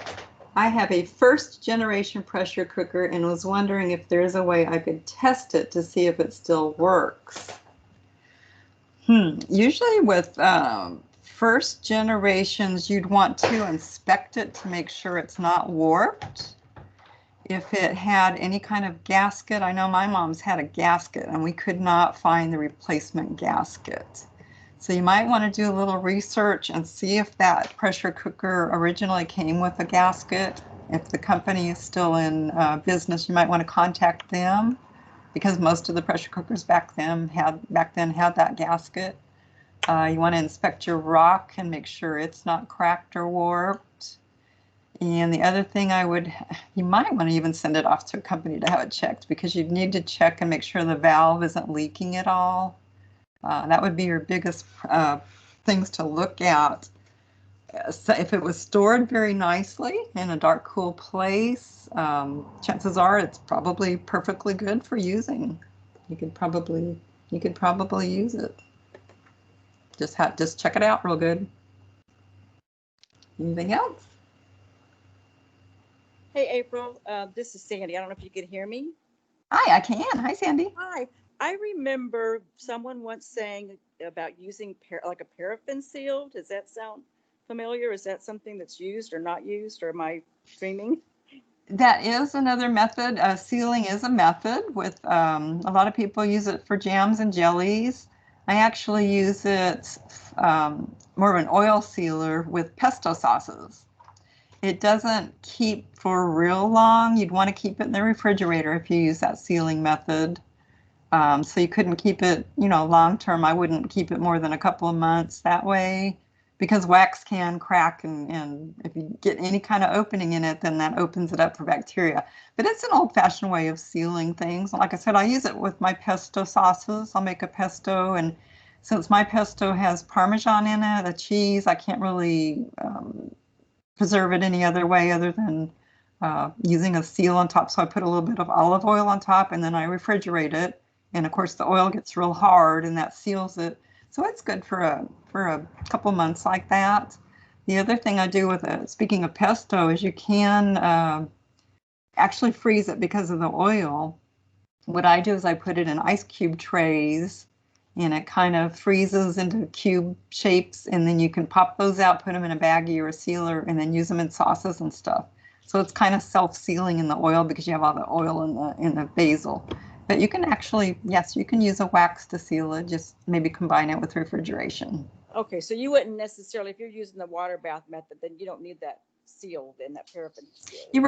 I have a first generation pressure cooker and was wondering if there's a way I could test it to see if it still works. Usually with first generations, you'd want to inspect it to make sure it's not warped. If it had any kind of gasket, I know my mom's had a gasket and we could not find the replacement gasket. So you might want to do a little research and see if that pressure cooker originally came with a gasket. If the company is still in business, you might want to contact them because most of the pressure cookers back then had that gasket. You want to inspect your rock and make sure it's not cracked or warped. And the other thing you might want to even send it off to a company to have it checked because you'd need to check and make sure the valve isn't leaking at all. That would be your biggest things to look at. So if it was stored very nicely in a dark, cool place, chances are it's probably perfectly good for using. You could probably use it. Just check it out real good. Anything else? Hey, April, this is Sandy. I don't know if you can hear me. Hi, I can. Hi, Sandy. Hi. I remember someone once saying about using like a paraffin seal. Does that sound familiar? Is that something that's used or not used, or am I dreaming? That is another method. Sealing is a method with a lot of people use it for jams and jellies. I actually use it more of an oil sealer with pesto sauces. It doesn't keep for real long. You'd want to keep it in the refrigerator if you use that sealing method. So you couldn't keep it, long term. I wouldn't keep it more than a couple of months that way because wax can crack and if you get any kind of opening in it, then that opens it up for bacteria. But it's an old-fashioned way of sealing things. Like I said, I use it with my pesto sauces. I'll make a pesto, and since my pesto has Parmesan in it, a cheese, I can't really preserve it any other way other than using a seal on top. So I put a little bit of olive oil on top and then I refrigerate it. And of course the oil gets real hard and that seals it. So it's good for a couple months like that. The other thing I do with it, speaking of pesto, is you can actually freeze it because of the oil. What I do is I put it in ice cube trays and it kind of freezes into cube shapes, and then you can pop those out, put them in a baggie or a sealer, and then use them in sauces and stuff. So it's kind of self-sealing in the oil because you have all the oil in the basil. But you can actually, yes, you can use a wax to seal it, just maybe combine it with refrigeration. Okay, so you wouldn't necessarily, if you're using the water bath method, then you don't need that seal, then that paraffin seal. You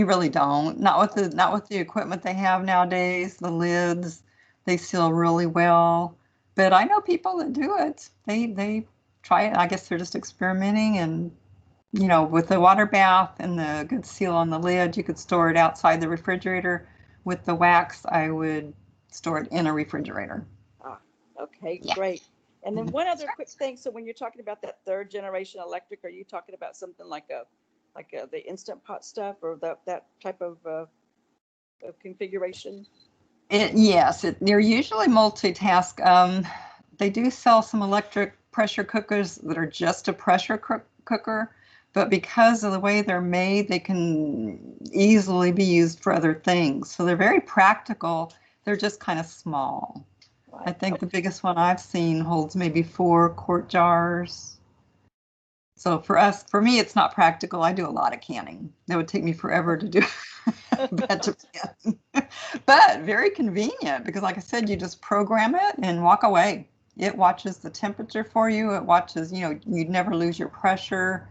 really don't. Not with the equipment they have nowadays. The lids, they seal really well. But I know people that do it. They try it. I guess they're just experimenting, and with the water bath and the good seal on the lid, you could store it outside the refrigerator. With the wax, I would store it in a refrigerator. Okay, yeah. Great. And then one other quick thing. So when you're talking about that third generation electric, are you talking about something like the Instant Pot stuff or that type of configuration? Yes, they're usually multitask. They do sell some electric pressure cookers that are just a pressure cooker, but because of the way they're made, they can easily be used for other things. So they're very practical. They're just kind of small. Right. I think the biggest one I've seen holds maybe 4 quart jars. So for me, it's not practical. I do a lot of canning. It would take me forever to do batch of canning. But very convenient because, like I said, you just program it and walk away. It watches the temperature for you. It watches, you'd never lose your pressure.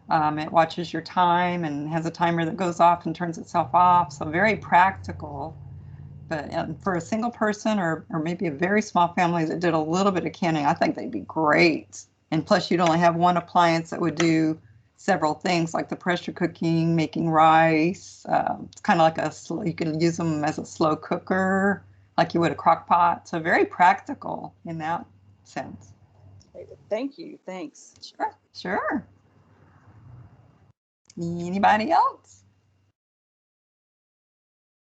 It watches your time and has a timer that goes off and turns itself off. So very practical. But for a single person or maybe a very small family that did a little bit of canning, I think they'd be great. And plus, you'd only have one appliance that would do several things like the pressure cooking, making rice. It's kind of like you can use them as a slow cooker, like you would a crock pot. So very practical in that sense. Thank you. Thanks. Sure, sure. Anybody else?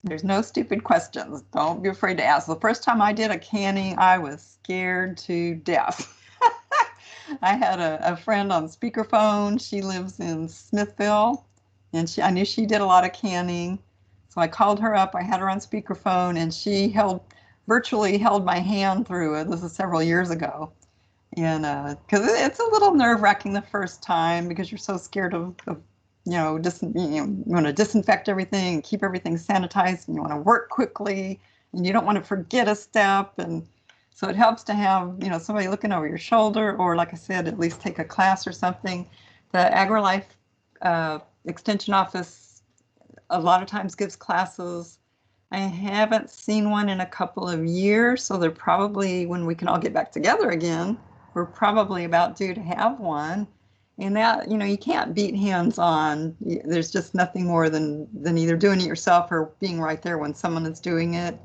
There's no stupid questions. Don't be afraid to ask. The first time I did a canning, I was scared to death. I had a friend on speakerphone. She lives in Smithville, and I knew she did a lot of canning. So I called her up. I had her on speakerphone, and she virtually held my hand through it. This is several years ago. And because it's a little nerve-wracking the first time because you're so scared of you want to disinfect everything and keep everything sanitized, and you want to work quickly, and you don't want to forget a step. And so it helps to have, somebody looking over your shoulder, or like I said, at least take a class or something. The AgriLife Extension Office a lot of times gives classes. I haven't seen one in a couple of years, so they're probably, when we can all get back together again, we're probably about due to have one. And that, you can't beat hands-on. There's just nothing more than either doing it yourself or being right there when someone is doing it.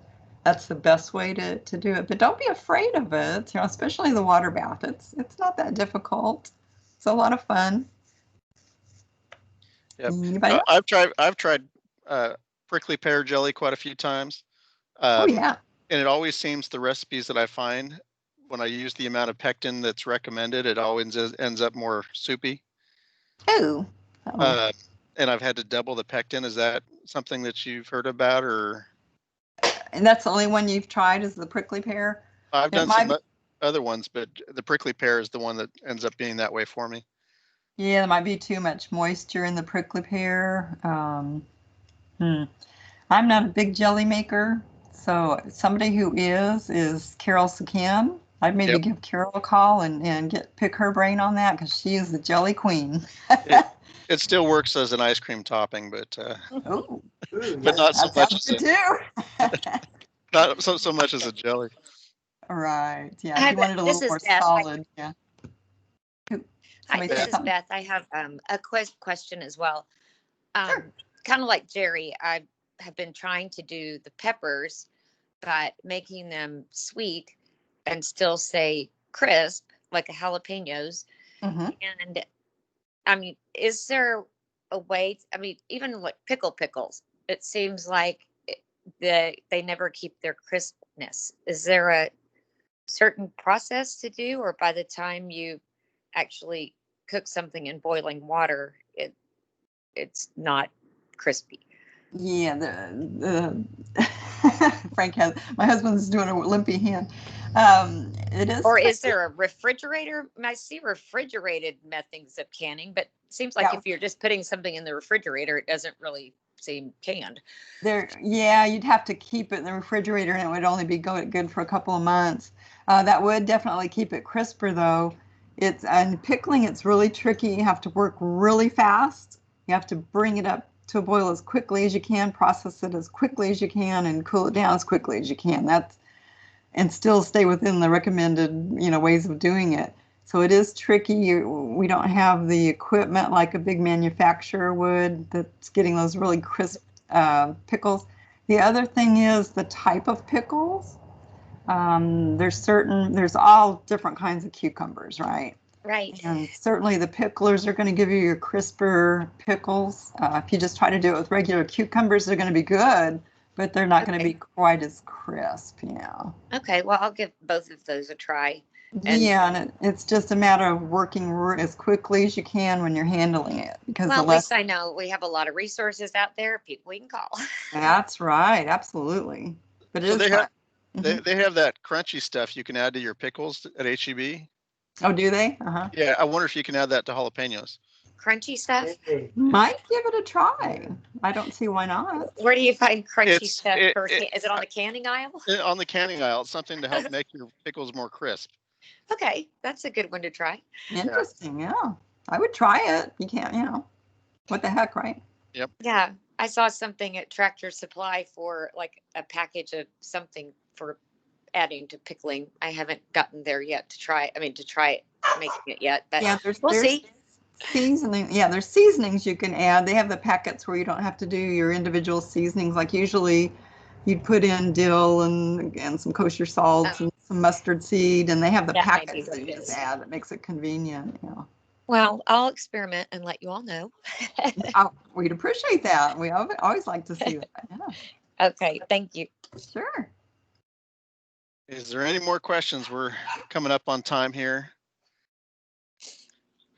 That's the best way to do it. But don't be afraid of it, especially the water bath. It's not that difficult. It's a lot of fun. Yep. Anybody else? I've tried prickly pear jelly quite a few times. Oh yeah. And it always seems the recipes that I find, when I use the amount of pectin that's recommended, it always ends up more soupy. Oh. And I've had to double the pectin. Is that something that you've heard about, or? And that's the only one you've tried, is the prickly pear? I've done some other ones, but the prickly pear is the one that ends up being that way for me. Yeah, there might be too much moisture in the prickly pear. I'm not a big jelly maker, so somebody who is Carol Sakan. I'd maybe give Carol a call and pick her brain on that, because she is the jelly queen. It still works as an ice cream topping, but but not so much as not so much as a jelly. Right. Yeah. You wanted a little more solid. Yeah. Hi, this is Beth. I have a question as well. Sure. Kind of like Jerry, I have been trying to do the peppers, but making them sweet and still say crisp, like a jalapenos. Mm-hmm. And I mean, is there a way? Even like pickles, it seems like they never keep their crispness. Is there a certain process to do, or by the time you actually cook something in boiling water, it's not crispy? Yeah, the Frank my husband's doing a limpy hand. It is. Or is there a refrigerator? I see refrigerated methods of canning, but it seems like if you're just putting something in the refrigerator, it doesn't really seem canned. You'd have to keep it in the refrigerator, and it would only be good for a couple of months. That would definitely keep it crisper, though. And pickling, it's really tricky. You have to work really fast. You have to bring it up to a boil as quickly as you can, process it as quickly as you can, and cool it down as quickly as you can. And still stay within the recommended, ways of doing it. So it is tricky. We don't have the equipment like a big manufacturer would that's getting those really crisp pickles. The other thing is the type of pickles. There's all different kinds of cucumbers, right? Right. And certainly the picklers are going to give you your crisper pickles. If you just try to do it with regular cucumbers, they're going to be good, but they're not going to be quite as crisp, Okay, well, I'll give both of those a try. And it's just a matter of working as quickly as you can when you're handling it. Because at least I know we have a lot of resources out there, people we can call. That's right, absolutely. But they have that crunchy stuff you can add to your pickles at HEB. Oh, do they? Uh-huh. Yeah, I wonder if you can add that to jalapenos. Crunchy stuff? Might give it a try. I don't see why not. Where do you find crunchy stuff? Is it on the canning aisle? On the canning aisle. It's something to help make your pickles more crisp. Okay, that's a good one to try. Interesting, yeah. I would try it. You can't, what the heck, right? Yeah, I saw something at Tractor Supply for like a package of something for adding to pickling. I haven't gotten there yet to try. I mean, to try making it yet, but Yeah, we'll see. Seasoning. Yeah, there's seasonings you can add. They have the packets where you don't have to do your individual seasonings. Like usually you'd put in dill and some kosher salt and some mustard seed, and they have the That might be packets what that it you just is. add. It makes it convenient. Well, I'll experiment and let you all know. We'd appreciate that. We always like to see that. Yeah, Okay, thank you. sure. Is there any more questions? We're coming up on time here.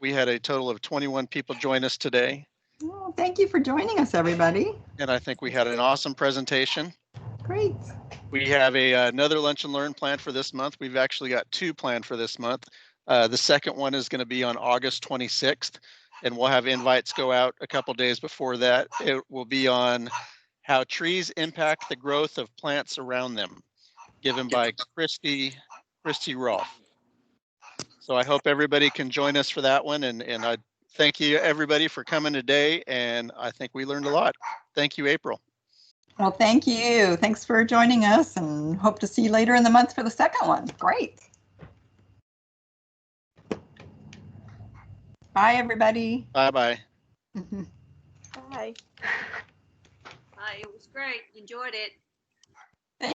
We had a total of 21 people join us today, Well, thank you for joining us, everybody. and I think we had an awesome presentation. Great. We have another Lunch and Learn planned for this month. We've actually got 2 planned for this month. The second one is going to be on August 26th, and we'll have invites go out a couple days before that. It will be on how trees impact the growth of plants around them, given by Christy Rolfe. So I hope everybody can join us for that one, and I thank you everybody for coming today, and I think we learned a lot. Thank you, April. Well, thank you. Thanks for joining us, and hope to see you later in the month for the second one. Great. Bye, everybody. Bye-bye. Bye. It was great. Enjoyed it.